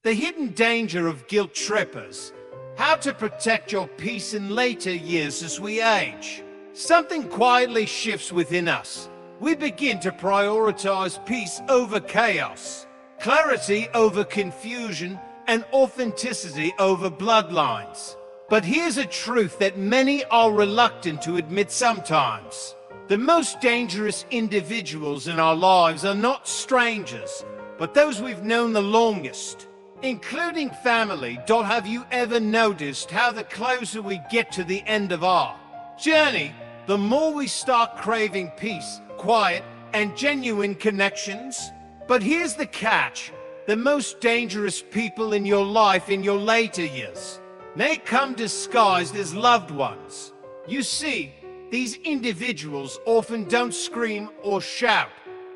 The hidden danger of guilt trippers. How to protect your peace in later years as we age. Something quietly shifts within us. We begin to prioritize peace over chaos, clarity over confusion, and authenticity over bloodlines. But here's a truth that many are reluctant to admit sometimes. The most dangerous individuals in our lives are not strangers, but those we've known the longest, including family. Have you ever noticed how the closer we get to the end of our journey, the more we start craving peace, quiet, and genuine connections? But here's the catch. The most dangerous people in your life in your later years may come disguised as loved ones. You see, these individuals often don't scream or shout.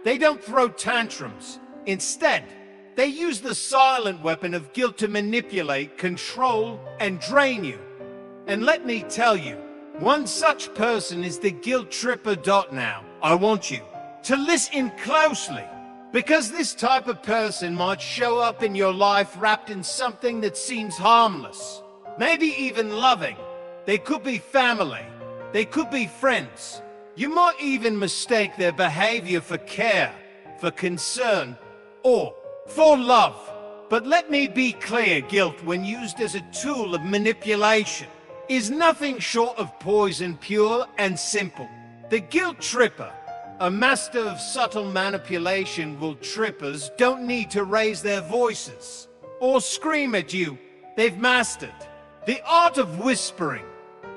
They don't throw tantrums. Instead, they use the silent weapon of guilt to manipulate, control, and drain you. And let me tell you, one such person is the guilt tripper. Now, I want you to listen closely, because this type of person might show up in your life wrapped in something that seems harmless, maybe even loving. They could be family, they could be friends. You might even mistake their behavior for care, for concern, or for love. But let me be clear, guilt, when used as a tool of manipulation, is nothing short of poison, pure and simple. The guilt tripper, a master of subtle manipulation. Guilt trippers don't need to raise their voices or scream at you. They've mastered the art of whispering.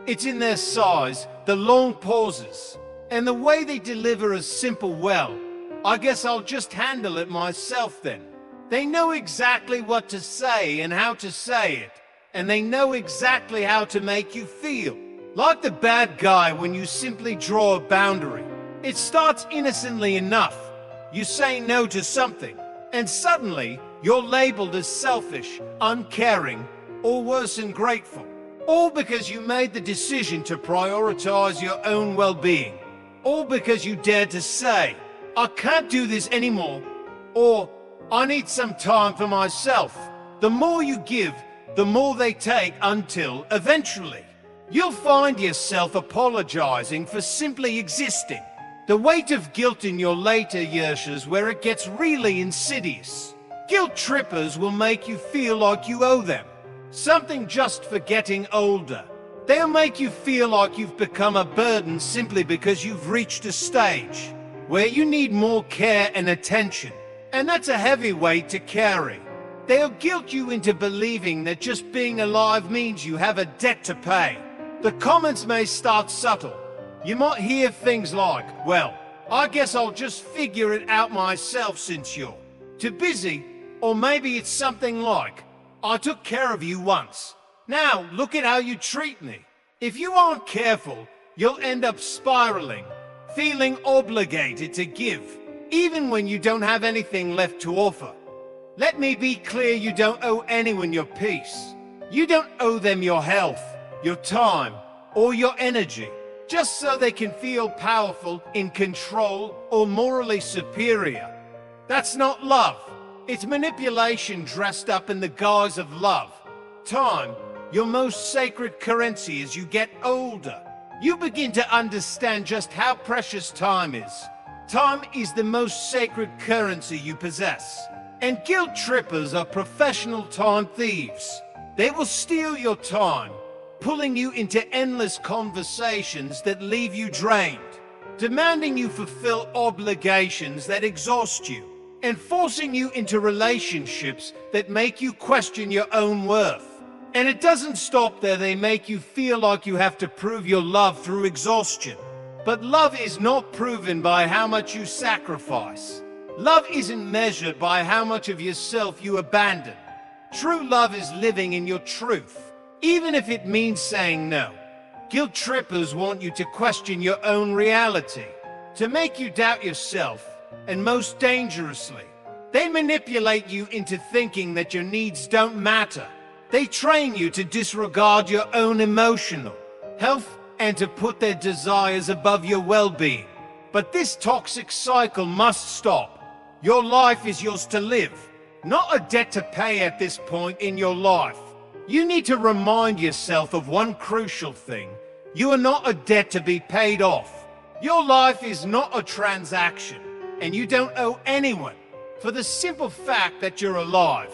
It's in their sighs, the long pauses, and the way they deliver a simple, "Well, I guess I'll just handle it myself then." They know exactly what to say and how to say it, and they know exactly how to make you feel like the bad guy when you simply draw a boundary. It starts innocently enough. You say no to something, and suddenly you're labeled as selfish, uncaring, or worse, ungrateful. All because you made the decision to prioritize your own well-being. All because you dared to say, "I can't do this anymore," or "I need some time for myself." The more you give, the more they take, until eventually you'll find yourself apologizing for simply existing. The weight of guilt in your later years is where it gets really insidious. Guilt trippers will make you feel like you owe them something just for getting older. They'll make you feel like you've become a burden simply because you've reached a stage where you need more care and attention. And that's a heavy weight to carry. They'll guilt you into believing that just being alive means you have a debt to pay. The comments may start subtle. You might hear things like, "Well, I guess I'll just figure it out myself since you're too busy." Or maybe it's something like, "I took care of you once. Now look at how you treat me." If you aren't careful, you'll end up spiraling, feeling obligated to give, even when you don't have anything left to offer. Let me be clear, you don't owe anyone your peace. You don't owe them your health, your time, or your energy, just so they can feel powerful, in control, or morally superior. That's not love. It's manipulation dressed up in the guise of love. Time, your most sacred currency. As you get older, you begin to understand just how precious time is. Time is the most sacred currency you possess. And guilt trippers are professional time thieves. They will steal your time, pulling you into endless conversations that leave you drained, demanding you fulfill obligations that exhaust you, and forcing you into relationships that make you question your own worth. And it doesn't stop there. They make you feel like you have to prove your love through exhaustion. But love is not proven by how much you sacrifice. Love isn't measured by how much of yourself you abandon. True love is living in your truth, even if it means saying no. Guilt trippers want you to question your own reality, to make you doubt yourself, and most dangerously, they manipulate you into thinking that your needs don't matter. They train you to disregard your own emotional health and to put their desires above your well-being. But this toxic cycle must stop. Your life is yours to live, not a debt to pay at this point in your life. You need to remind yourself of one crucial thing. You are not a debt to be paid off. Your life is not a transaction, and you don't owe anyone for the simple fact that you're alive.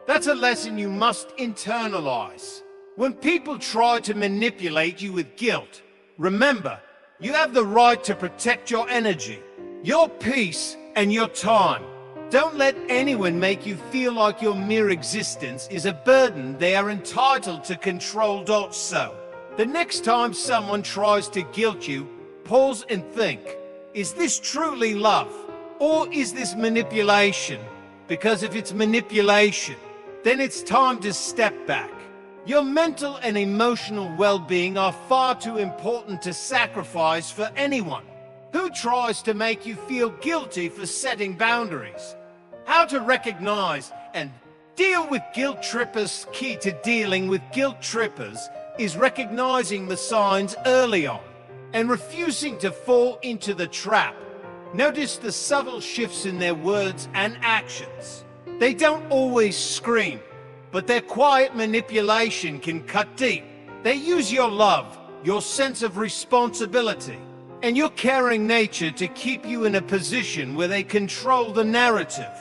That's a lesson you must internalize. When people try to manipulate you with guilt, remember, you have the right to protect your energy, your peace, and your time. Don't let anyone make you feel like your mere existence is a burden they are entitled to control. So, the next time someone tries to guilt you, pause and think, is this truly love? Or is this manipulation? Because if it's manipulation, then it's time to step back. Your mental and emotional well-being are far too important to sacrifice for anyone who tries to make you feel guilty for setting boundaries. How to recognize and deal with guilt trippers. Key to dealing with guilt trippers is recognizing the signs early on and refusing to fall into the trap. Notice the subtle shifts in their words and actions. They don't always scream, but their quiet manipulation can cut deep. They use your love, your sense of responsibility, and your caring nature to keep you in a position where they control the narrative.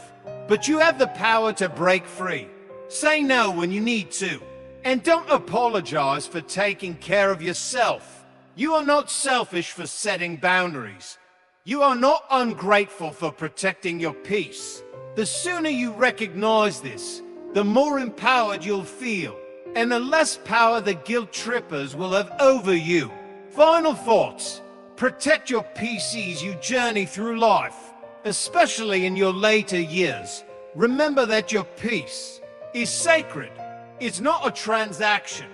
But you have the power to break free. Say no when you need to, and don't apologize for taking care of yourself. You are not selfish for setting boundaries. You are not ungrateful for protecting your peace. The sooner you recognize this, the more empowered you'll feel, and the less power the guilt trippers will have over you. Final thoughts. Protect your peace as you journey through life, especially in your later years. Remember that your peace is sacred. It's not a transaction.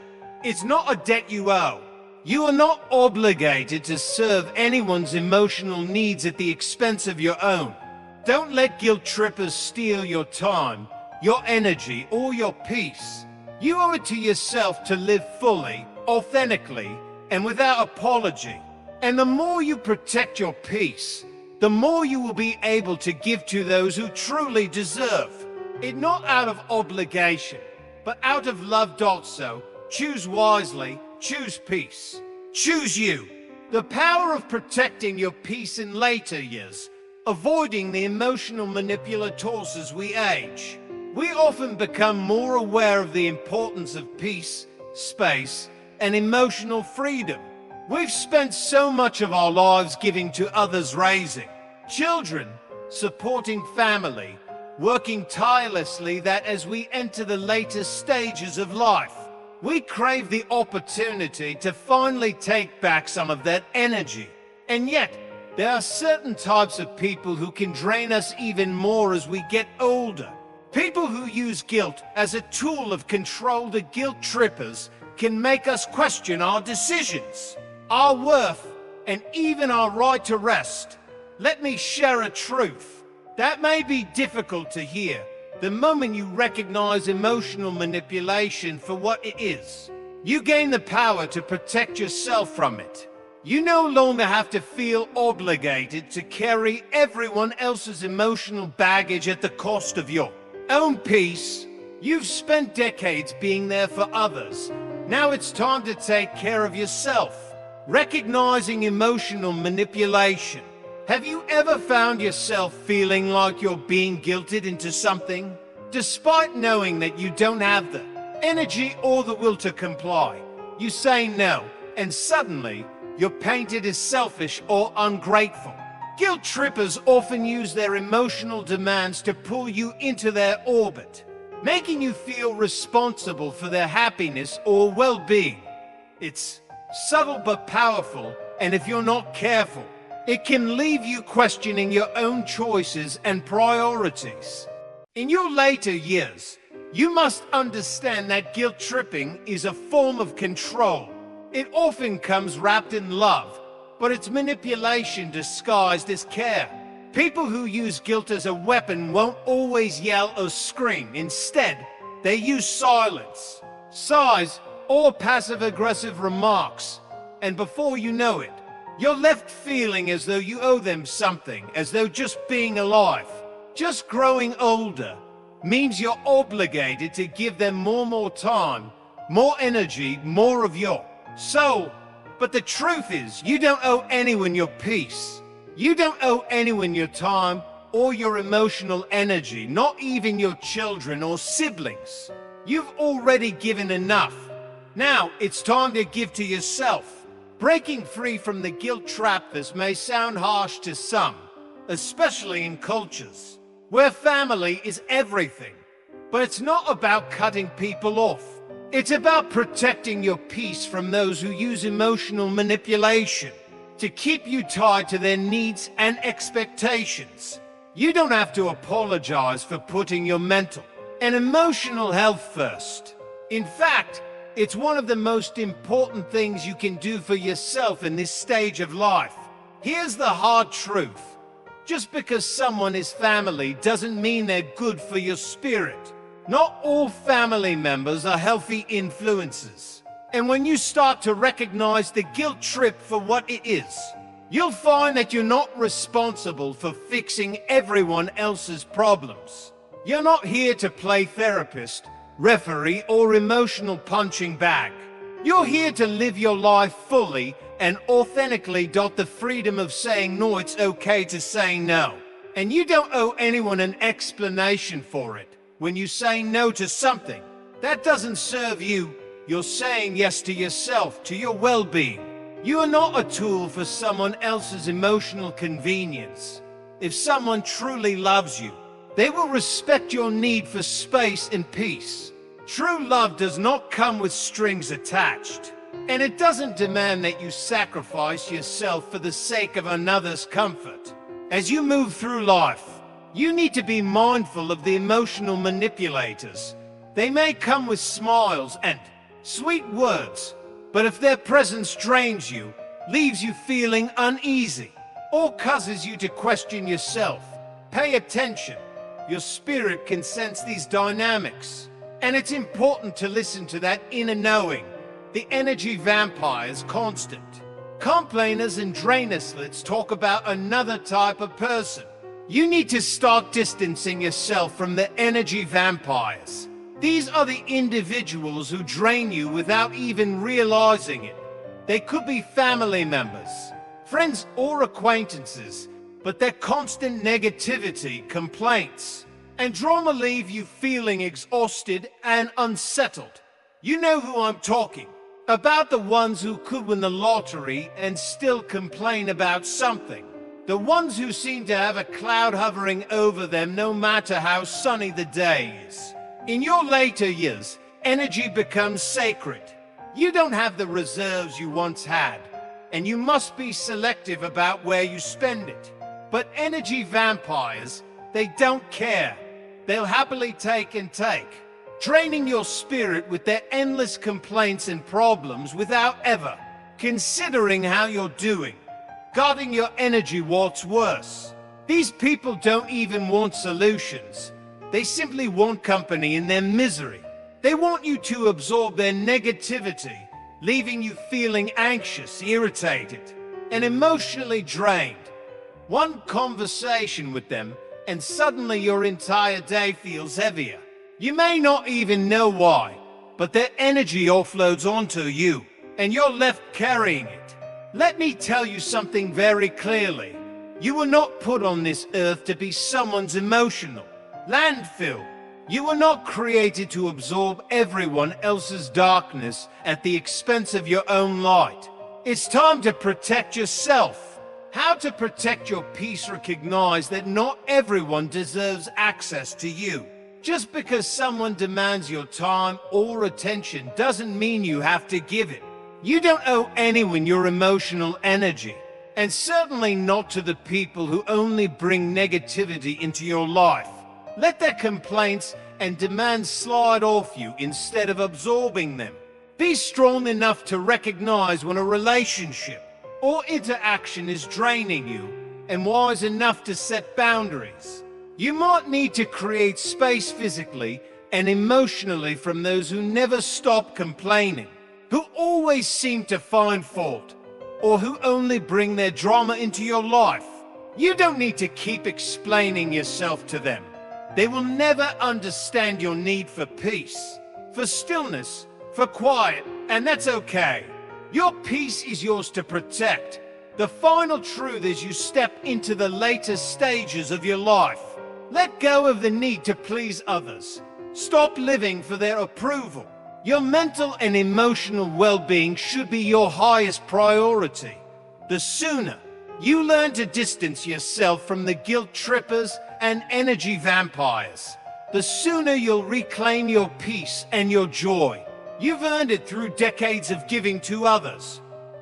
It's not a debt you owe. You are not obligated to serve anyone's emotional needs at the expense of your own. Don't let guilt trippers steal your time, your energy, or your peace. You owe it to yourself to live fully, authentically, and without apology. And the more you protect your peace, the more you will be able to give to those who truly deserve it, not out of obligation, but out of love. So, choose wisely, choose peace, choose you. The power of protecting your peace in later years, avoiding the emotional manipulators as we age. We often become more aware of the importance of peace, space, and emotional freedom. We've spent so much of our lives giving to others, raising children, supporting family, working tirelessly, that as we enter the later stages of life, we crave the opportunity to finally take back some of that energy. And yet, there are certain types of people who can drain us even more as we get older. People who use guilt as a tool of control. The guilt trippers can make us question our decisions, our worth, and even our right to rest. Let me share a truth that may be difficult to hear. The moment you recognize emotional manipulation for what it is, you gain the power to protect yourself from it. You no longer have to feel obligated to carry everyone else's emotional baggage at the cost of your own peace. You've spent decades being there for others. Now it's time to take care of yourself. Recognizing emotional manipulation. Have you ever found yourself feeling like you're being guilted into something, despite knowing that you don't have the energy or the will to comply? You say no, and suddenly you're painted as selfish or ungrateful. Guilt trippers often use their emotional demands to pull you into their orbit, making you feel responsible for their happiness or well-being. It's subtle but powerful, and if you're not careful, it can leave you questioning your own choices and priorities. In your later years, you must understand that guilt tripping is a form of control. It often comes wrapped in love, but it's manipulation disguised as care. People who use guilt as a weapon won't always yell or scream. Instead, they use silence, sighs, or passive-aggressive remarks. And before you know it, you're left feeling as though you owe them something, as though just being alive, just growing older, means you're obligated to give them more time, more energy, more of your soul. But the truth is, you don't owe anyone your peace. You don't owe anyone your time or your emotional energy, not even your children or siblings. You've already given enough. Now it's time to give to yourself. Breaking free from the guilt trap. This may sound harsh to some, especially in cultures where family is everything. But it's not about cutting people off. It's about protecting your peace from those who use emotional manipulation to keep you tied to their needs and expectations. You don't have to apologize for putting your mental and emotional health first. In fact, it's one of the most important things you can do for yourself in this stage of life. Here's the hard truth. Just because someone is family doesn't mean they're good for your spirit. Not all family members are healthy influences. And when you start to recognize the guilt trip for what it is, you'll find that you're not responsible for fixing everyone else's problems. You're not here to play therapist, referee, or emotional punching bag. You're here to live your life fully and authentically. The freedom of saying no. It's okay to say no. And you don't owe anyone an explanation for it. When you say no to something that doesn't serve you, you're saying yes to yourself, to your well-being. You are not a tool for someone else's emotional convenience. If someone truly loves you, they will respect your need for space and peace. True love does not come with strings attached, and it doesn't demand that you sacrifice yourself for the sake of another's comfort. As you move through life, you need to be mindful of the emotional manipulators. They may come with smiles and sweet words, but if their presence drains you, leaves you feeling uneasy, or causes you to question yourself, pay attention. Your spirit can sense these dynamics, and it's important to listen to that inner knowing. The energy vampires, constant complainers and drainers. Let's talk about another type of person. You need to start distancing yourself from the energy vampires. These are the individuals who drain you without even realizing it. They could be family members, friends, or acquaintances, but their constant negativity, complaints, and drama leave you feeling exhausted and unsettled. You know who I'm talking about, the ones who could win the lottery and still complain about something. The ones who seem to have a cloud hovering over them no matter how sunny the day is. In your later years, energy becomes sacred. You don't have the reserves you once had, and you must be selective about where you spend it. But energy vampires, they don't care. They'll happily take and take, draining your spirit with their endless complaints and problems without ever considering how you're doing. Guarding your energy. What's worse, these people don't even want solutions. They simply want company in their misery. They want you to absorb their negativity, leaving you feeling anxious, irritated, and emotionally drained. One conversation with them, and suddenly your entire day feels heavier. You may not even know why, but their energy offloads onto you, and you're left carrying it. Let me tell you something very clearly. You were not put on this earth to be someone's emotional landfill. You were not created to absorb everyone else's darkness at the expense of your own light. It's time to protect yourself. How to protect your peace? Recognize that not everyone deserves access to you. Just because someone demands your time or attention doesn't mean you have to give it. You don't owe anyone your emotional energy, and certainly not to the people who only bring negativity into your life. Let their complaints and demands slide off you instead of absorbing them. Be strong enough to recognize when a relationship or interaction is draining you, and wise enough to set boundaries. You might need to create space physically and emotionally from those who never stop complaining, who always seem to find fault, or who only bring their drama into your life. You don't need to keep explaining yourself to them. They will never understand your need for peace, for stillness, for quiet, and that's okay. Your peace is yours to protect. The final truth is you step into the later stages of your life. Let go of the need to please others. Stop living for their approval. Your mental and emotional well-being should be your highest priority. The sooner you learn to distance yourself from the guilt trippers and energy vampires, the sooner you'll reclaim your peace and your joy. You've earned it through decades of giving to others.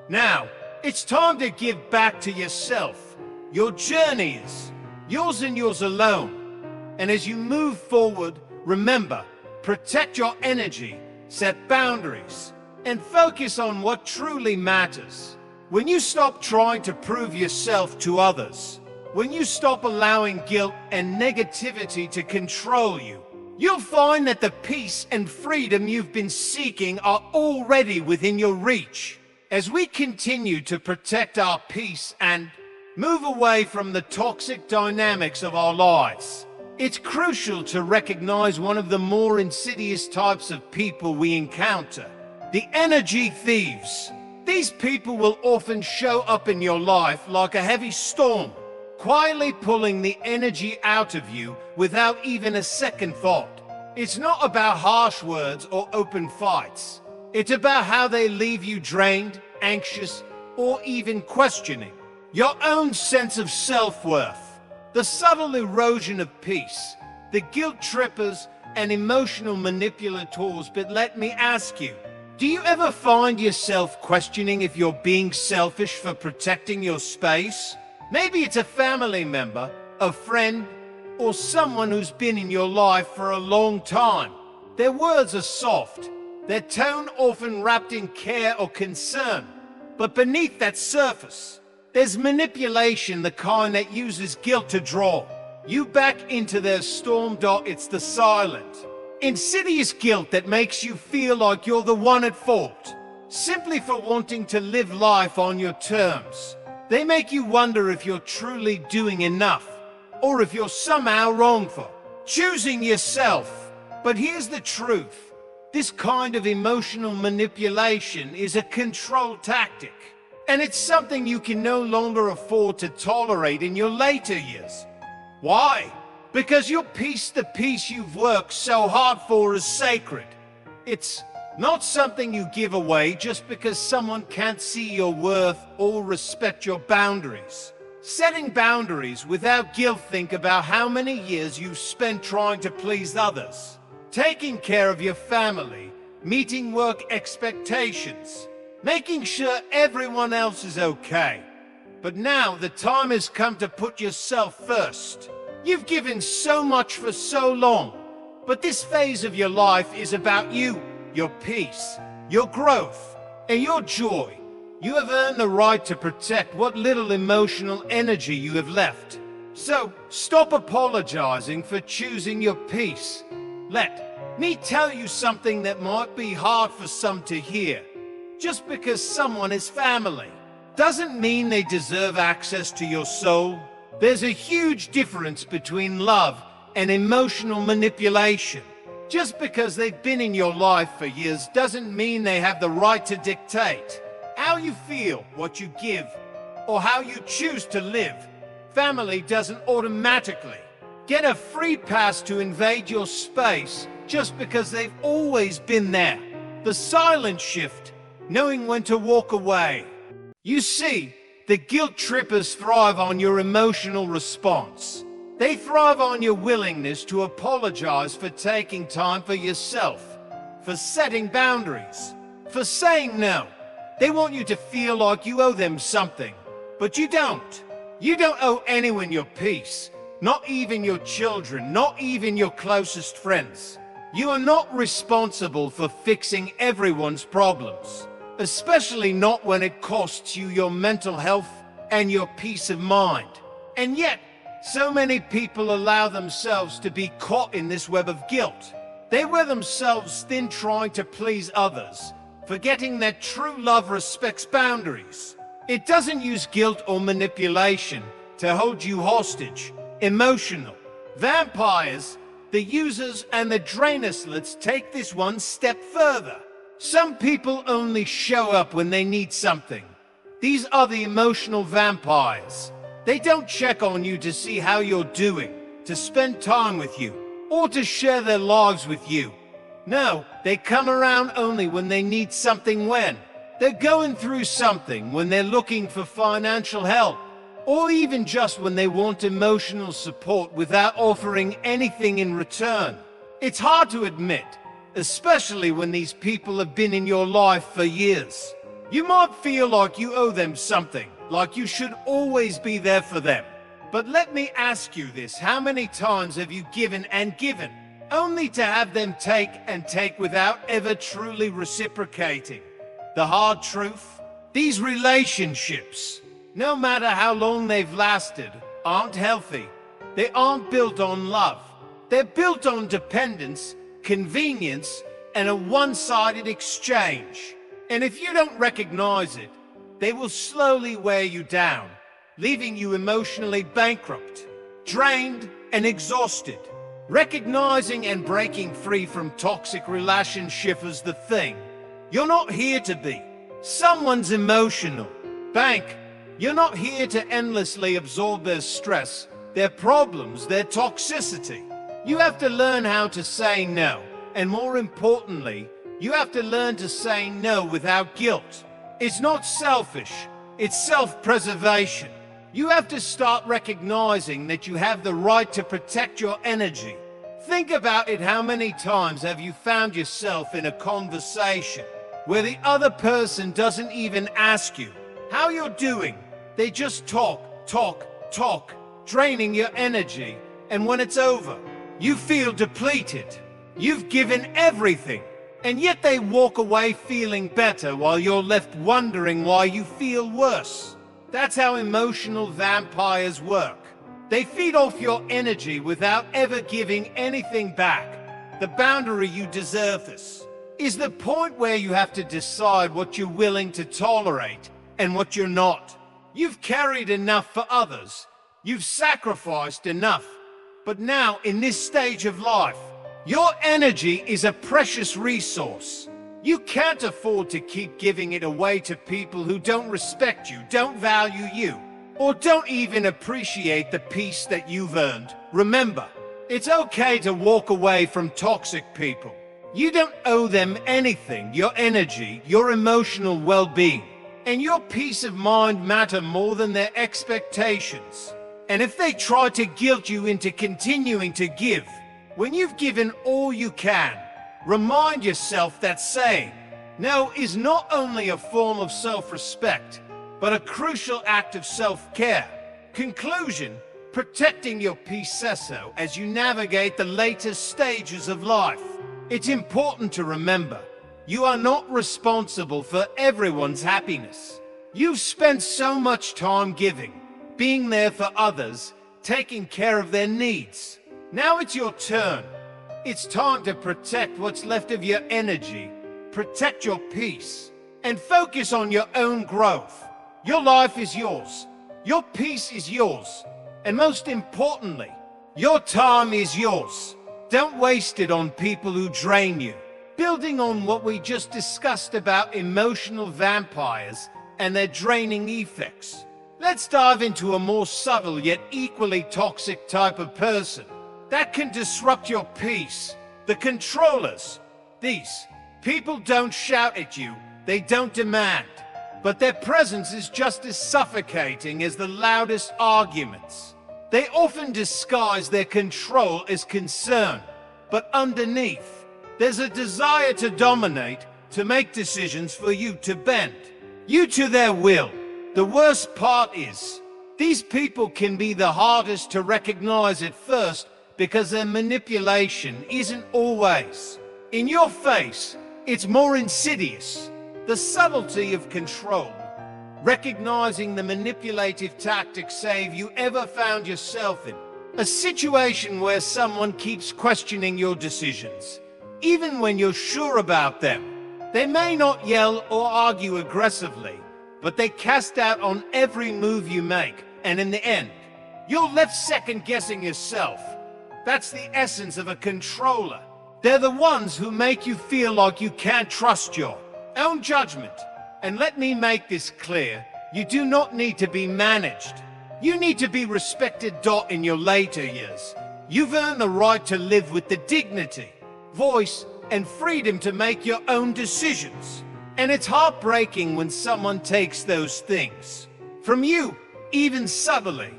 Now, it's time to give back to yourself. Your journey is yours and yours alone. And as you move forward, remember, protect your energy, set boundaries, and focus on what truly matters. When you stop trying to prove yourself to others, when you stop allowing guilt and negativity to control you, you'll find that the peace and freedom you've been seeking are already within your reach. As we continue to protect our peace and move away from the toxic dynamics of our lives, it's crucial to recognize one of the more insidious types of people we encounter: the energy thieves. These people will often show up in your life like a heavy storm, quietly pulling the energy out of you without even a second thought. It's not about harsh words or open fights. It's about how they leave you drained, anxious, or even questioning your own sense of self-worth. The subtle erosion of peace, the guilt trippers and emotional manipulators. But let me ask you, do you ever find yourself questioning if you're being selfish for protecting your space? Maybe it's a family member, a friend, or someone who's been in your life for a long time. Their words are soft, their tone often wrapped in care or concern. But beneath that surface, there's manipulation, the kind that uses guilt to draw you back into their storm. It's the silent, insidious guilt that makes you feel like you're the one at fault, simply for wanting to live life on your terms. They make you wonder if you're truly doing enough, or if you're somehow wrong for choosing yourself. But here's the truth. This kind of emotional manipulation is a control tactic, and it's something you can no longer afford to tolerate in your later years. Why? Because your peace, the peace you've worked so hard for, is sacred. It's not something you give away just because someone can't see your worth or respect your boundaries. Setting boundaries without guilt. Think about how many years you've spent trying to please others, taking care of your family, meeting work expectations, making sure everyone else is okay. But now the time has come to put yourself first. You've given so much for so long, but this phase of your life is about you, your peace, your growth, and your joy. You have earned the right to protect what little emotional energy you have left. So stop apologizing for choosing your peace. Let me tell you something that might be hard for some to hear. Just because someone is family doesn't mean they deserve access to your soul. There's a huge difference between love and emotional manipulation. Just because they've been in your life for years doesn't mean they have the right to dictate how you feel, what you give, or how you choose to live. Family doesn't automatically get a free pass to invade your space just because they've always been there. The silent shift, knowing when to walk away. You see, the guilt trippers thrive on your emotional response. They thrive on your willingness to apologize for taking time for yourself, for setting boundaries, for saying no. They want you to feel like you owe them something, but you don't. You don't owe anyone your peace, not even your children, not even your closest friends. You are not responsible for fixing everyone's problems, especially not when it costs you your mental health and your peace of mind. And yet, so many people allow themselves to be caught in this web of guilt. They wear themselves thin trying to please others, forgetting that true love respects boundaries. It doesn't use guilt or manipulation to hold you hostage. Emotional Vampires, the users and the drainers, let's take this one step further. Some people only show up when they need something. These are the emotional vampires. They don't check on you to see how you're doing, to spend time with you, or to share their lives with you. No, they come around only when they need something, when they're going through something, when they're looking for financial help, or even just when they want emotional support without offering anything in return. It's hard to admit, especially when these people have been in your life for years. You might feel like you owe them something, like you should always be there for them. But let me ask you this: how many times have you given and given, only to have them take and take without ever truly reciprocating? The hard truth? These relationships, no matter how long they've lasted, aren't healthy. They aren't built on love. They're built on dependence, convenience, and a one-sided exchange. And if you don't recognize it, they will slowly wear you down, leaving you emotionally bankrupt, drained, and exhausted. Recognizing and breaking free from toxic relationships is the thing. You're not here to be someone's emotional bank. You're not here to endlessly absorb their stress, their problems, their toxicity. You have to learn how to say no, and more importantly, you have to learn to say no without guilt. It's not selfish, it's self-preservation. You have to start recognizing that you have the right to protect your energy. Think about it: how many times have you found yourself in a conversation where the other person doesn't even ask you how you're doing? They just talk, draining your energy, and when it's over, you feel depleted. You've given everything, and yet they walk away feeling better while you're left wondering why you feel worse. That's how emotional vampires work. They feed off your energy without ever giving anything back. The boundary "you deserve this" is the point where you have to decide what you're willing to tolerate and what you're not. You've carried enough for others. You've sacrificed enough. But now, in this stage of life, your energy is a precious resource. You can't afford to keep giving it away to people who don't respect you, don't value you, or don't even appreciate the peace that you've earned. Remember, it's okay to walk away from toxic people. You don't owe them anything. Your energy, your emotional well-being, and your peace of mind matter more than their expectations. And if they try to guilt you into continuing to give, when you've given all you can, remind yourself that saying no is not only a form of self-respect, but a crucial act of self-care. Conclusion: protecting your peace says so as you navigate the latest stages of life. It's important to remember, you are not responsible for everyone's happiness. You've spent so much time giving, being there for others, taking care of their needs. Now it's your turn. It's time to protect what's left of your energy, protect your peace, and focus on your own growth. Your life is yours. Your peace is yours. And most importantly, your time is yours. Don't waste it on people who drain you. Building on what we just discussed about emotional vampires and their draining effects, let's dive into a more subtle yet equally toxic type of person that can disrupt your peace: the controllers. These people don't shout at you, they don't demand, but their presence is just as suffocating as the loudest arguments. They often disguise their control as concern, but underneath, there's a desire to dominate, to make decisions for you, to bend you to their will. The worst part is, these people can be the hardest to recognize at first because their manipulation isn't always in your face. It's more insidious. The subtlety of control. Recognizing the manipulative tactics. Have you ever found yourself in a situation where someone keeps questioning your decisions, even when you're sure about them? They may not yell or argue aggressively, but they cast doubt on every move you make, and in the end, you're left second-guessing yourself. That's the essence of a controller. They're the ones who make you feel like you can't trust your own judgment. And let me make this clear, you do not need to be managed. You need to be respected. In your later years, you've earned the right to live with the dignity, voice, and freedom to make your own decisions. And it's heartbreaking when someone takes those things from you, even subtly.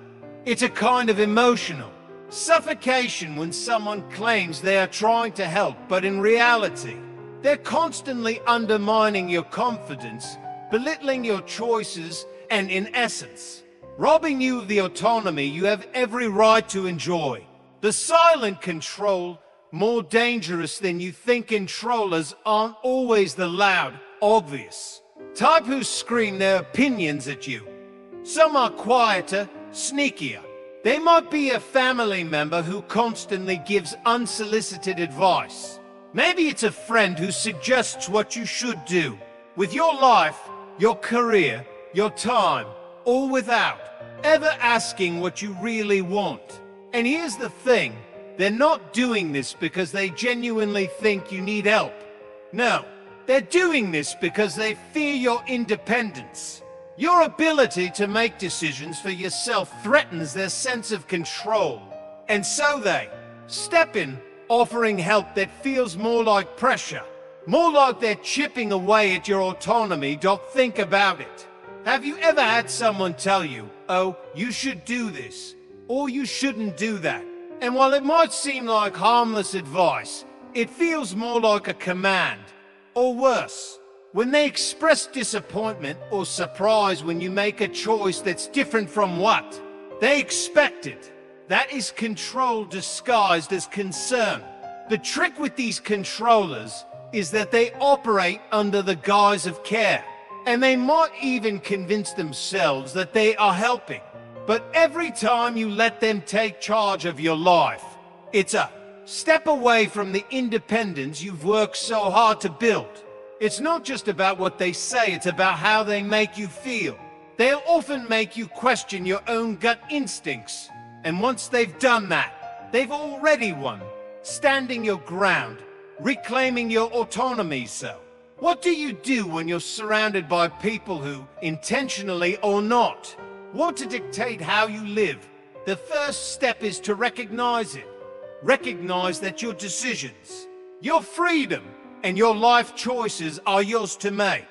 It's a kind of emotional suffocation when someone claims they are trying to help, but in reality, they're constantly undermining your confidence, belittling your choices, and in essence, robbing you of the autonomy you have every right to enjoy. The silent control, more dangerous than you think. Controllers aren't always the loud, obvious type who scream their opinions at you. Some are quieter, sneakier. They might be a family member who constantly gives unsolicited advice. Maybe it's a friend who suggests what you should do with your life, your career, your time, all without ever asking what you really want. And here's the thing, they're not doing this because they genuinely think you need help. No, they're doing this because they fear your independence. Your ability to make decisions for yourself threatens their sense of control. And so they step in, offering help that feels more like pressure, more like they're chipping away at your autonomy. Think about it. Have you ever had someone tell you, oh, you should do this, or you shouldn't do that? And while it might seem like harmless advice, it feels more like a command, or worse, when they express disappointment or surprise when you make a choice that's different from what they expected. That is control disguised as concern. The trick with these controllers is that they operate under the guise of care, and they might even convince themselves that they are helping. But every time you let them take charge of your life, it's a step away from the independence you've worked so hard to build. It's not just about what they say, it's about how they make you feel. They'll often make you question your own gut instincts. And once they've done that, they've already won, standing your ground, reclaiming your autonomy. So, what do you do when you're surrounded by people who, intentionally or not, want to dictate how you live? The first step is to recognize it. Recognize that your decisions, your freedom, and your life choices are yours to make.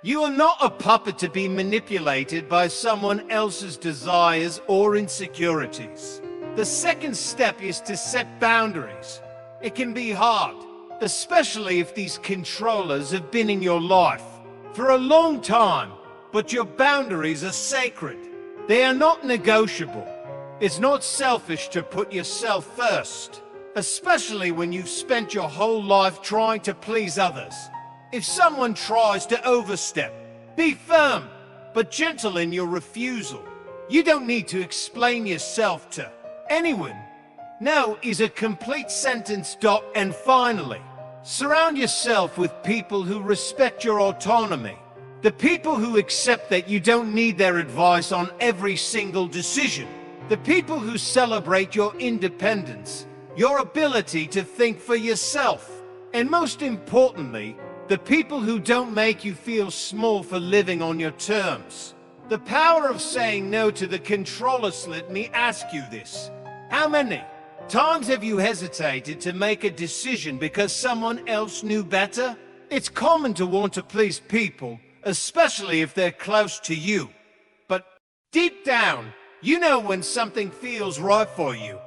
You are not a puppet to be manipulated by someone else's desires or insecurities. The second step is to set boundaries. It can be hard, especially if these controllers have been in your life for a long time, but your boundaries are sacred. They are not negotiable. It's not selfish to put yourself first, especially when you've spent your whole life trying to please others. If someone tries to overstep, be firm, but gentle in your refusal. You don't need to explain yourself to anyone. No is a complete sentence. And finally, surround yourself with people who respect your autonomy. The people who accept that you don't need their advice on every single decision. The people who celebrate your independence, your ability to think for yourself. And most importantly, the people who don't make you feel small for living on your terms. The power of saying no to the controllers. Let me ask you this. How many times have you hesitated to make a decision because someone else knew better? It's common to want to please people, especially if they're close to you. But deep down, you know when something feels right for you.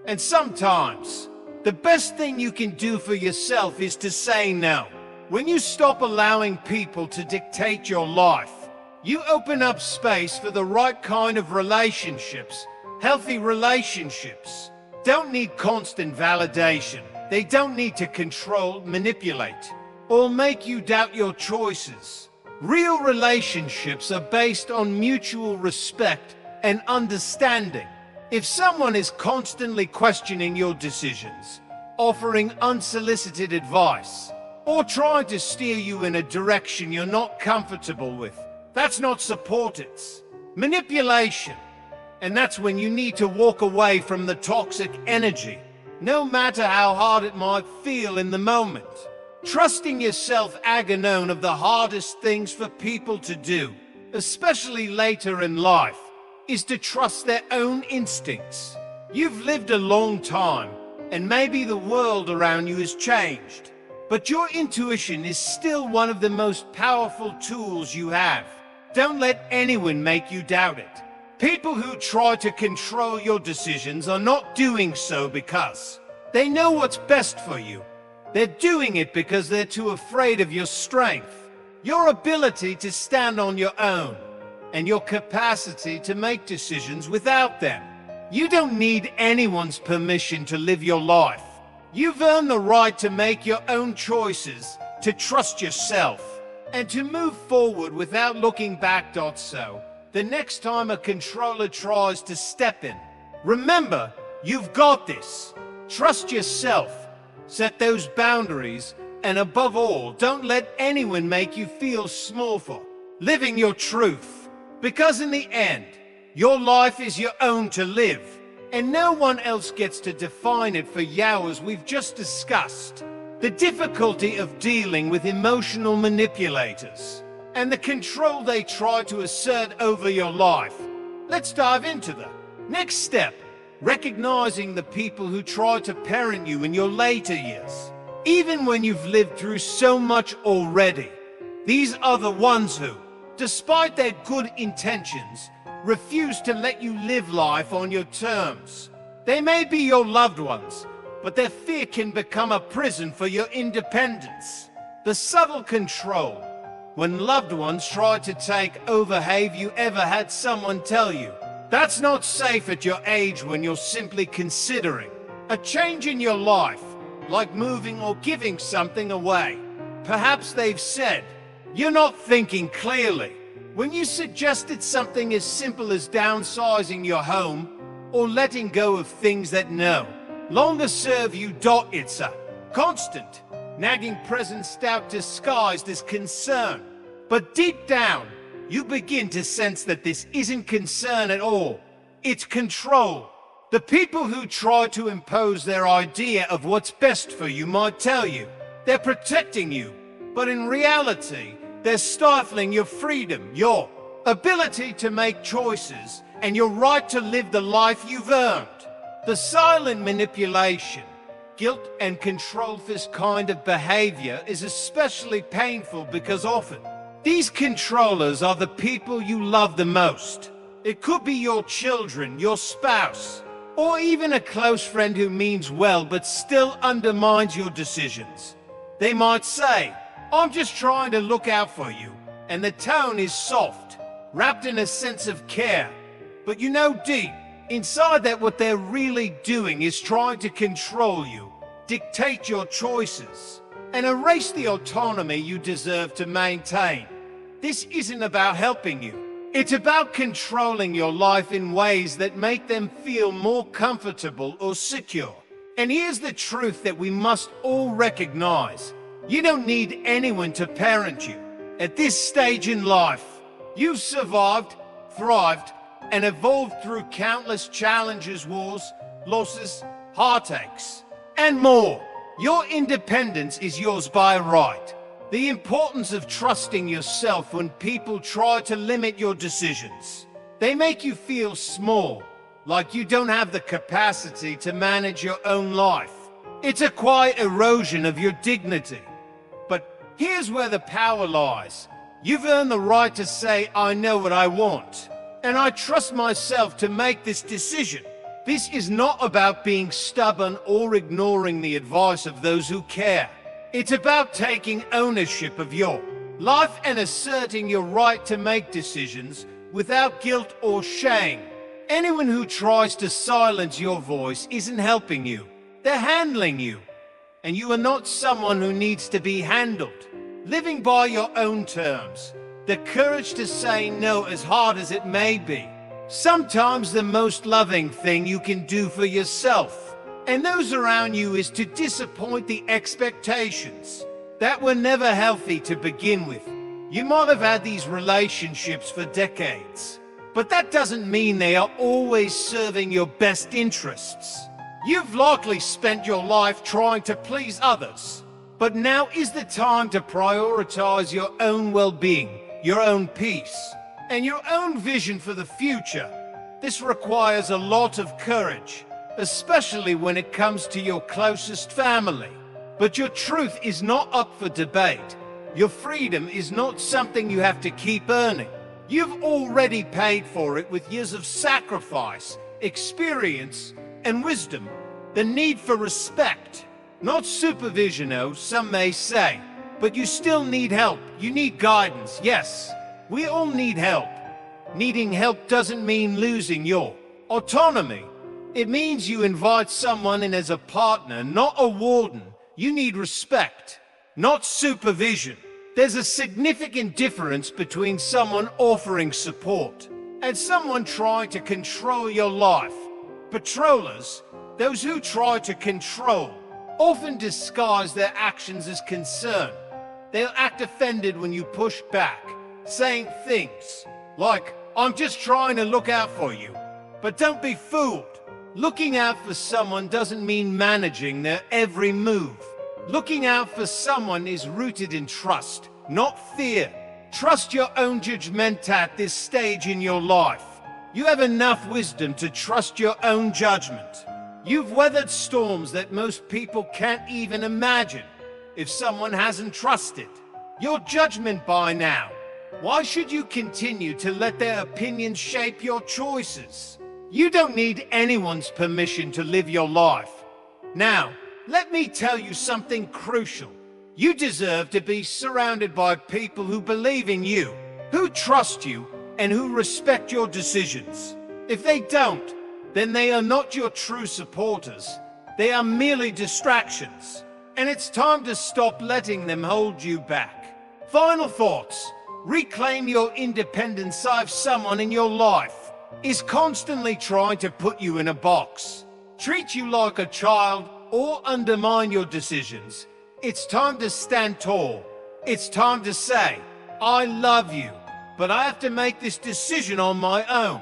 And sometimes, the best thing you can do for yourself is to say no. When you stop allowing people to dictate your life, you open up space for the right kind of relationships. Healthy relationships don't need constant validation. They don't need to control, manipulate, or make you doubt your choices. Real relationships are based on mutual respect and understanding. If someone is constantly questioning your decisions, offering unsolicited advice, or trying to steer you in a direction you're not comfortable with, that's not support, it's manipulation. And that's when you need to walk away from the toxic energy. no matter how hard it might feel in the moment. Trusting yourself is one of the hardest things for people to do, especially later in life, is to trust their own instincts. You've lived a long time, and maybe the world around you has changed, but your intuition is still one of the most powerful tools you have. Don't let anyone make you doubt it. People who try to control your decisions are not doing so because they know what's best for you. They're doing it because they're too afraid of your strength, your ability to stand on your own, and your capacity to make decisions without them. You don't need anyone's permission to live your life. You've earned the right to make your own choices, to trust yourself, and to move forward without looking back. So, the next time a controller tries to step in, remember, you've got this. Trust yourself, set those boundaries, and above all, don't let anyone make you feel small for living your truth. Because in the end, your life is your own to live, and no one else gets to define it for you, as we've just discussed. The difficulty of dealing with emotional manipulators and the control they try to assert over your life. Let's dive into the next step, recognizing the people who try to parent you in your later years. Even when you've lived through so much already, these are the ones who, despite their good intentions, refuse to let you live life on your terms. They may be your loved ones, but their fear can become a prison for your independence. The subtle control, when loved ones try to take over. Have you ever had someone tell you, that's not safe at your age, when you're simply considering a change in your life, like moving or giving something away? Perhaps they've said, you're not thinking clearly, when you suggested something as simple as downsizing your home or letting go of things that no longer serve you. It's a constant, nagging presence, stout disguised as concern. But deep down, you begin to sense that this isn't concern at all. It's control. The people who try to impose their idea of what's best for you might tell you they're protecting you, but in reality, they're stifling your freedom, your ability to make choices, and your right to live the life you've earned. The silent manipulation, guilt, and control for this kind of behavior is especially painful because often these controllers are the people you love the most. It could be your children, your spouse, or even a close friend who means well but still undermines your decisions. They might say, I'm just trying to look out for you, and the tone is soft, wrapped in a sense of care. But you know deep inside that what they're really doing is trying to control you, dictate your choices, and erase the autonomy you deserve to maintain. This isn't about helping you. It's about controlling your life in ways that make them feel more comfortable or secure. And here's the truth that we must all recognize. You don't need anyone to parent you. At this stage in life, you've survived, thrived, and evolved through countless challenges, wars, losses, heartaches, and more. Your independence is yours by right. The importance of trusting yourself when people try to limit your decisions. They make you feel small, like you don't have the capacity to manage your own life. It's a quiet erosion of your dignity. But here's where the power lies. You've earned the right to say, I know what I want, and I trust myself to make this decision. This is not about being stubborn or ignoring the advice of those who care. It's about taking ownership of your life and asserting your right to make decisions without guilt or shame. Anyone who tries to silence your voice isn't helping you. They're handling you. And you are not someone who needs to be handled. Living by your own terms, the courage to say no, as hard as it may be, sometimes the most loving thing you can do for yourself and those around you is to disappoint the expectations that were never healthy to begin with. You might have had these relationships for decades, but that doesn't mean they are always serving your best interests. You've likely spent your life trying to please others, but now is the time to prioritize your own well-being, your own peace, and your own vision for the future. This requires a lot of courage, especially when it comes to your closest family. But your truth is not up for debate. Your freedom is not something you have to keep earning. You've already paid for it with years of sacrifice, experience, and wisdom. The need for respect, not supervision, some may say, but you still need help. You need guidance. Yes, we all need help. Needing help doesn't mean losing your autonomy. It means you invite someone in as a partner, not a warden. You need respect, not supervision. There's a significant difference between someone offering support and someone trying to control your life. Patrollers, those who try to control, often disguise their actions as concern. They'll act offended when you push back, saying things like, "I'm just trying to look out for you." But don't be fooled. Looking out for someone doesn't mean managing their every move. Looking out for someone is rooted in trust, not fear. Trust your own judgment at this stage in your life. You have enough wisdom to trust your own judgment. You've weathered storms that most people can't even imagine. If someone hasn't trusted your judgment by now, why should you continue to let their opinions shape your choices? You don't need anyone's permission to live your life. Now, let me tell you something crucial. You deserve to be surrounded by people who believe in you, who trust you, and who respect your decisions. If they don't, then they are not your true supporters. They are merely distractions. And it's time to stop letting them hold you back. Final thoughts. Reclaim your independence if someone in your life is constantly trying to put you in a box, treat you like a child, or undermine your decisions. It's time to stand tall. It's time to say, "I love you, but I have to make this decision on my own."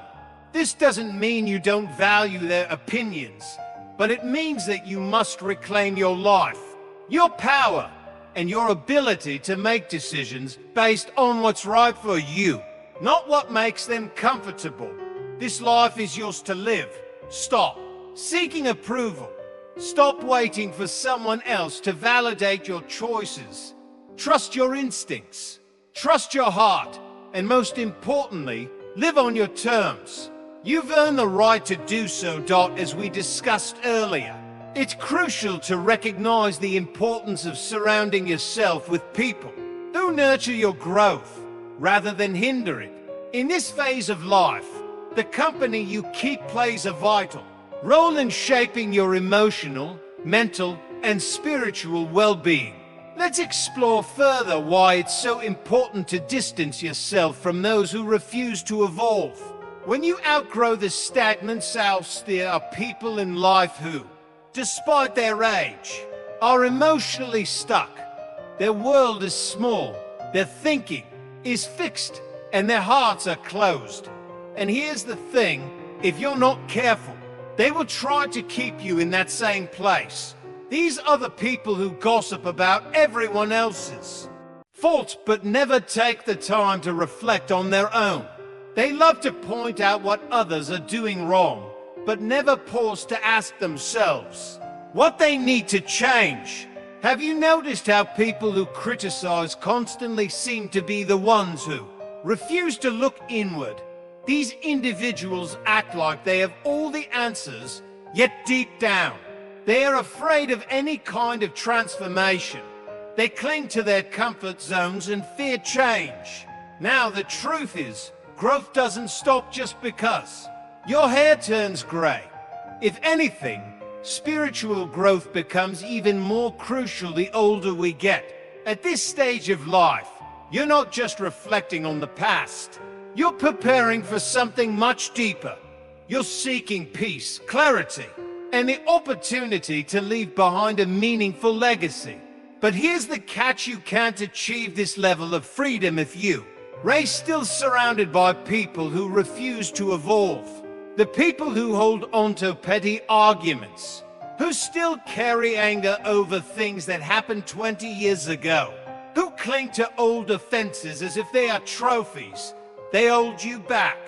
This doesn't mean you don't value their opinions, but it means that you must reclaim your life, your power, and your ability to make decisions based on what's right for you, not what makes them comfortable. This life is yours to live. Stop seeking approval. Stop waiting for someone else to validate your choices. Trust your instincts. Trust your heart. And most importantly, live on your terms. You've earned the right to do so, as we discussed earlier. It's crucial to recognize the importance of surrounding yourself with people who nurture your growth rather than hinder it. In this phase of life, the company you keep plays a vital role in shaping your emotional, mental, and spiritual well-being. Let's explore further why it's so important to distance yourself from those who refuse to evolve. When you outgrow the stagnant selves, there are people in life who, despite their age, are emotionally stuck. Their world is small, their thinking is fixed, and their hearts are closed. And here's the thing, if you're not careful, they will try to keep you in that same place. These are the people who gossip about everyone else's faults but never take the time to reflect on their own. They love to point out what others are doing wrong, but never pause to ask themselves what they need to change. Have you noticed how people who criticize constantly seem to be the ones who refuse to look inward? These individuals act like they have all the answers, yet deep down, they are afraid of any kind of transformation. They cling to their comfort zones and fear change. Now, the truth is, growth doesn't stop just because your hair turns gray. If anything, spiritual growth becomes even more crucial the older we get. At this stage of life, you're not just reflecting on the past. You're preparing for something much deeper. You're seeking peace, clarity, and the opportunity to leave behind a meaningful legacy. But here's the catch: you can't achieve this level of freedom if you are still surrounded by people who refuse to evolve. The people who hold on to petty arguments, who still carry anger over things that happened 20 years ago, who cling to old offenses as if they are trophies. They hold you back.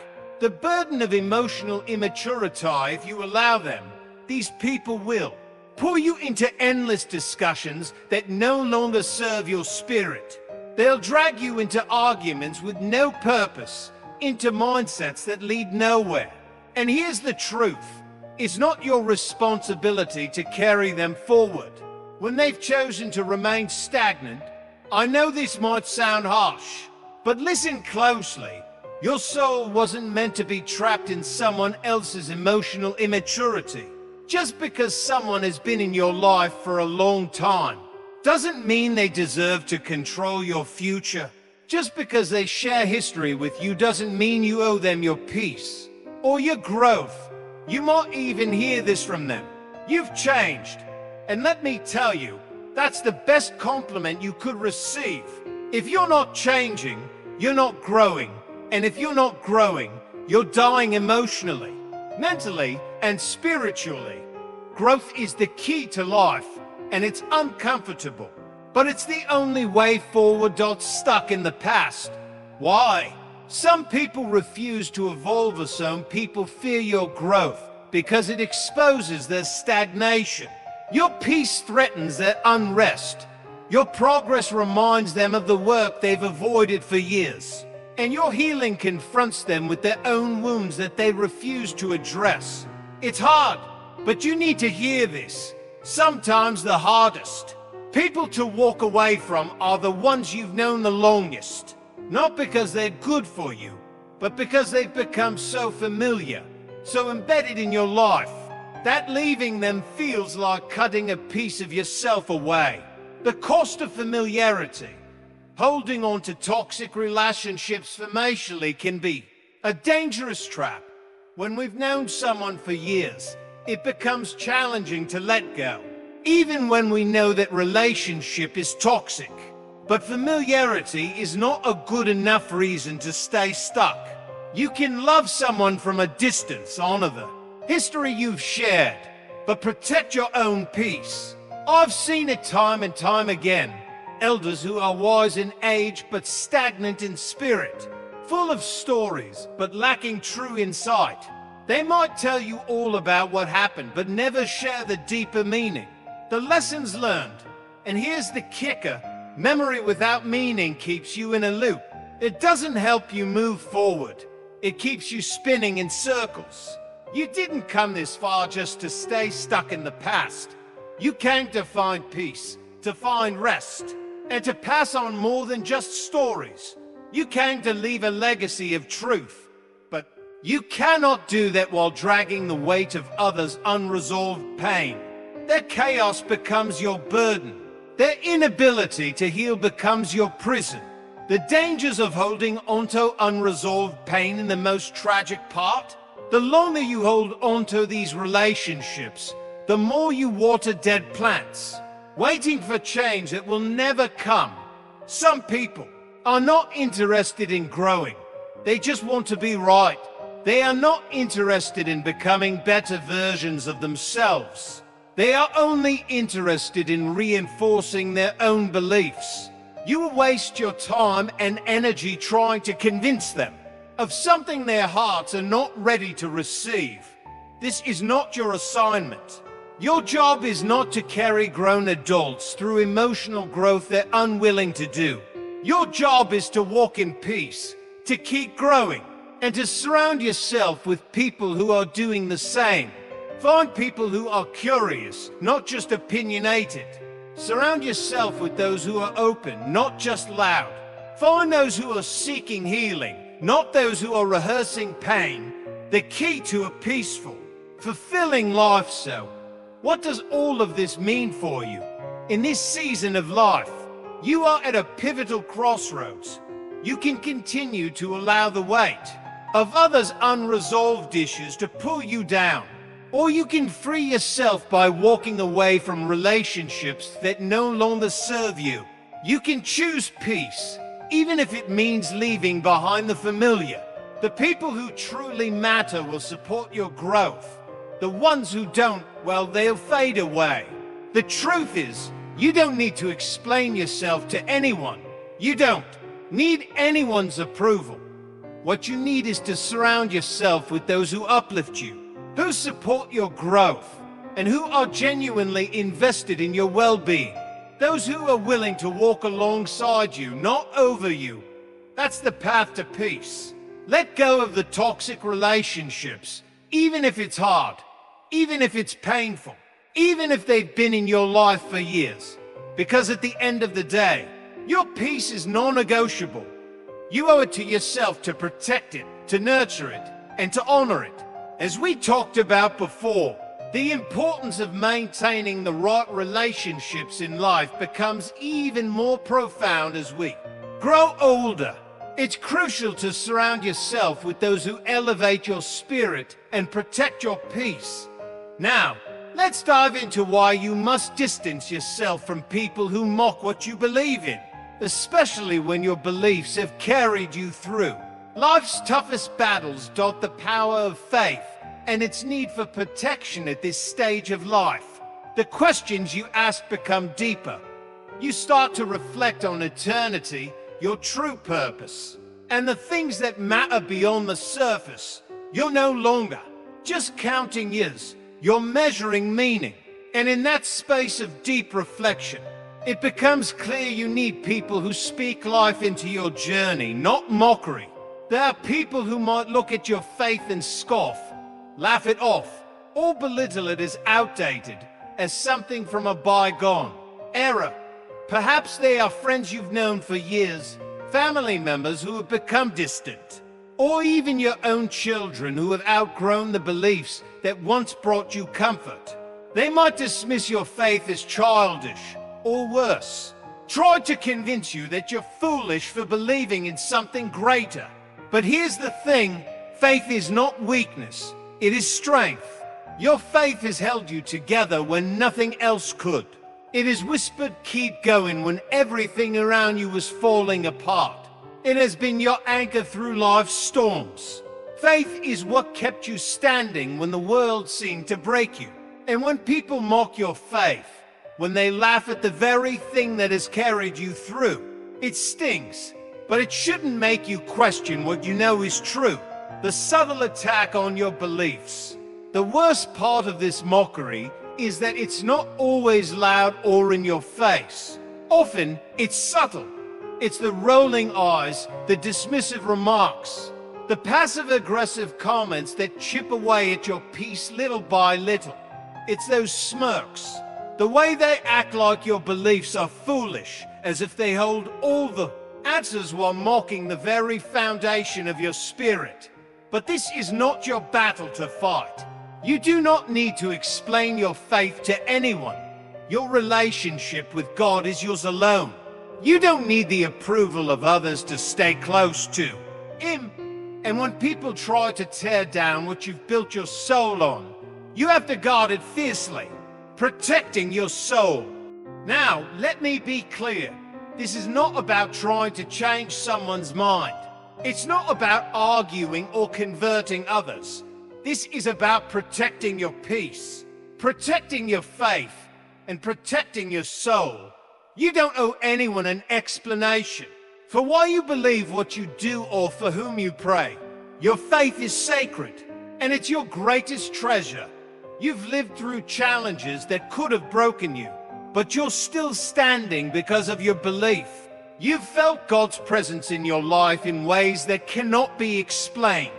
The burden of emotional immaturity, if you allow them, these people will pull you into endless discussions that no longer serve your spirit. They'll drag you into arguments with no purpose, into mindsets that lead nowhere. And here's the truth. It's not your responsibility to carry them forward. When they've chosen to remain stagnant, I know this might sound harsh, but listen closely. Your soul wasn't meant to be trapped in someone else's emotional immaturity. Just because someone has been in your life for a long time doesn't mean they deserve to control your future. Just because they share history with you doesn't mean you owe them your peace or your growth. You might even hear this from them. You've changed. And let me tell you, that's the best compliment you could receive. If you're not changing, you're not growing. And if you're not growing, you're dying emotionally, mentally, and spiritually. Growth is the key to life, and it's uncomfortable. But it's the only way forward, not stuck in the past. Why? Some people refuse to evolve, or some people fear your growth because it exposes their stagnation. Your peace threatens their unrest. Your progress reminds them of the work they've avoided for years. And your healing confronts them with their own wounds that they refuse to address. It's hard, but you need to hear this. Sometimes the hardest people to walk away from are the ones you've known the longest. Not because they're good for you, but because they've become so familiar, so embedded in your life, that leaving them feels like cutting a piece of yourself away. The cost of familiarity. Holding on to toxic relationships familiarly can be a dangerous trap. When we've known someone for years, it becomes challenging to let go, even when we know that relationship is toxic. But familiarity is not a good enough reason to stay stuck. You can love someone from a distance, honor the history you've shared, but protect your own peace. I've seen it time and time again. Elders who are wise in age but stagnant in spirit, full of stories but lacking true insight. They might tell you all about what happened but never share the deeper meaning, the lessons learned. And here's the kicker. Memory without meaning keeps you in a loop. It doesn't help you move forward. It keeps you spinning in circles. You didn't come this far just to stay stuck in the past. You came to find peace, to find rest, and to pass on more than just stories. You came to leave a legacy of truth. But you cannot do that while dragging the weight of others' unresolved pain. Their chaos becomes your burden. Their inability to heal becomes your prison. The dangers of holding onto unresolved pain in the most tragic part. The longer you hold onto these relationships, the more you water dead plants, waiting for change that will never come. Some people are not interested in growing. They just want to be right. They are not interested in becoming better versions of themselves. They are only interested in reinforcing their own beliefs. You will waste your time and energy trying to convince them of something their hearts are not ready to receive. This is not your assignment. Your job is not to carry grown adults through emotional growth they're unwilling to do. Your job is to walk in peace, to keep growing, and to surround yourself with people who are doing the same. Find people who are curious, not just opinionated. Surround yourself with those who are open, not just loud. Find those who are seeking healing, not those who are rehearsing pain. The key to a peaceful, fulfilling life. So, what does all of this mean for you? In this season of life, you are at a pivotal crossroads. You can continue to allow the weight of others' unresolved issues to pull you down. Or you can free yourself by walking away from relationships that no longer serve you. You can choose peace, even if it means leaving behind the familiar. The people who truly matter will support your growth. The ones who don't, well, they'll fade away. The truth is, you don't need to explain yourself to anyone. You don't need anyone's approval. What you need is to surround yourself with those who uplift you, who support your growth, and who are genuinely invested in your well-being. Those who are willing to walk alongside you, not over you. That's the path to peace. Let go of the toxic relationships, even if it's hard, even if it's painful, even if they've been in your life for years. Because at the end of the day, your peace is non-negotiable. You owe it to yourself to protect it, to nurture it, and to honor it. As we talked about before, the importance of maintaining the right relationships in life becomes even more profound as we grow older. It's crucial to surround yourself with those who elevate your spirit and protect your peace. Now, let's dive into why you must distance yourself from people who mock what you believe in, especially when your beliefs have carried you through life's toughest battles. The power of faith and its need for protection at this stage of life. The questions you ask become deeper. You start to reflect on eternity, your true purpose, and the things that matter beyond the surface. You're no longer just counting years, you're measuring meaning. And in that space of deep reflection, it becomes clear you need people who speak life into your journey, not mockery. There are people who might look at your faith and scoff, laugh it off, or belittle it as outdated, as something from a bygone era. Perhaps they are friends you've known for years, family members who have become distant, or even your own children who have outgrown the beliefs that once brought you comfort. They might dismiss your faith as childish, or worse, try to convince you that you're foolish for believing in something greater. But here's the thing, faith is not weakness, it is strength. Your faith has held you together when nothing else could. It has whispered, keep going, when everything around you was falling apart. It has been your anchor through life's storms. Faith is what kept you standing when the world seemed to break you. And when people mock your faith, when they laugh at the very thing that has carried you through, it stings. But it shouldn't make you question what you know is true. The subtle attack on your beliefs. The worst part of this mockery is that it's not always loud or in your face. Often, it's subtle. It's the rolling eyes, the dismissive remarks, the passive-aggressive comments that chip away at your peace little by little. It's those smirks, the way they act like your beliefs are foolish, as if they hold all the answers while mocking the very foundation of your spirit. But this is not your battle to fight. You do not need to explain your faith to anyone. Your relationship with God is yours alone. You don't need the approval of others to stay close to Him. And when people try to tear down what you've built your soul on, you have to guard it fiercely, protecting your soul. Now, let me be clear. This is not about trying to change someone's mind. It's not about arguing or converting others. This is about protecting your peace, protecting your faith, and protecting your soul. You don't owe anyone an explanation for why you believe what you do or for whom you pray. Your faith is sacred, and it's your greatest treasure. You've lived through challenges that could have broken you, but you're still standing because of your belief. You've felt God's presence in your life in ways that cannot be explained.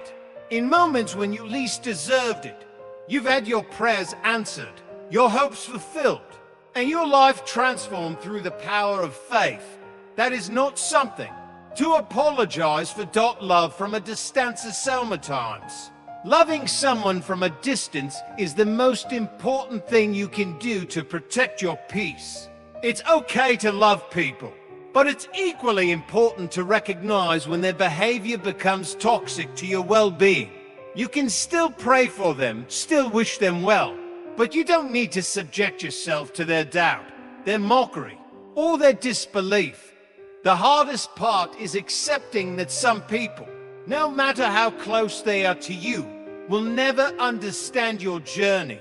In moments when you least deserved it, you've had your prayers answered, your hopes fulfilled, and your life transformed through the power of faith. That is not something to apologize for. Love from a distance sometimes. Loving someone from a distance is the most important thing you can do to protect your peace. It's okay to love people, but it's equally important to recognize when their behavior becomes toxic to your well-being. You can still pray for them, still wish them well, but you don't need to subject yourself to their doubt, their mockery, or their disbelief. The hardest part is accepting that some people, no matter how close they are to you, will never understand your journey.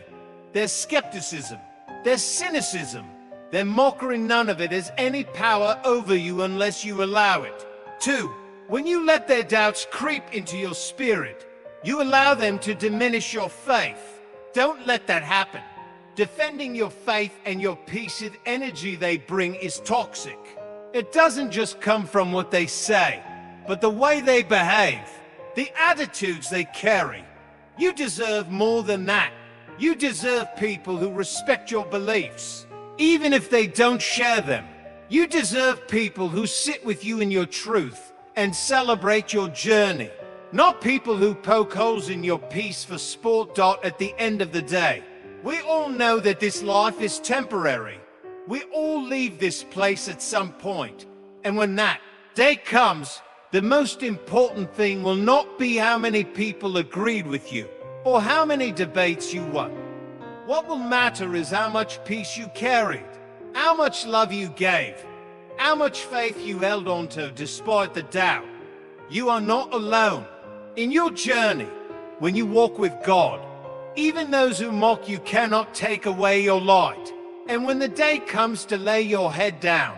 Their skepticism, their cynicism, their mockery, none of it has any power over you unless you allow it. 2. When you let their doubts creep into your spirit, you allow them to diminish your faith. Don't let that happen. Defending your faith and your peace with energy they bring is toxic. It doesn't just come from what they say, but the way they behave, the attitudes they carry. You deserve more than that. You deserve people who respect your beliefs, even if they don't share them. You deserve people who sit with you in your truth and celebrate your journey, not people who poke holes in your peace for sport. At the end of the day, we all know that this life is temporary. We all leave this place at some point, and when that day comes, the most important thing will not be how many people agreed with you or how many debates you won. What will matter is how much peace you carried, how much love you gave, how much faith you held on to despite the doubt. You are not alone in your journey when you walk with God. Even those who mock you cannot take away your light. And when the day comes to lay your head down,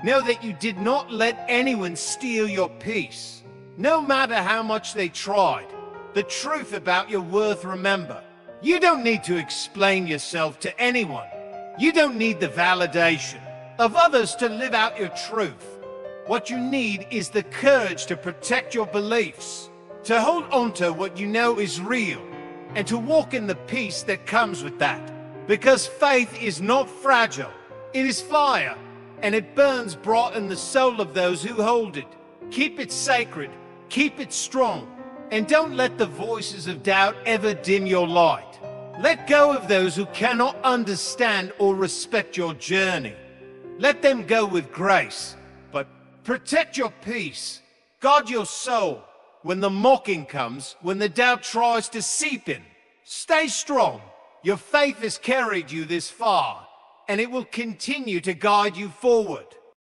know that you did not let anyone steal your peace. No matter how much they tried, the truth about your worth, remember. You don't need to explain yourself to anyone. You don't need the validation of others to live out your truth. What you need is the courage to protect your beliefs, to hold on to what you know is real, and to walk in the peace that comes with that. Because faith is not fragile, it is fire, and it burns bright in the soul of those who hold it. Keep it sacred, keep it strong, and don't let the voices of doubt ever dim your light. Let go of those who cannot understand or respect your journey. Let them go with grace, but protect your peace. Guard your soul when the mocking comes, when the doubt tries to seep in. Stay strong. Your faith has carried you this far, and it will continue to guide you forward.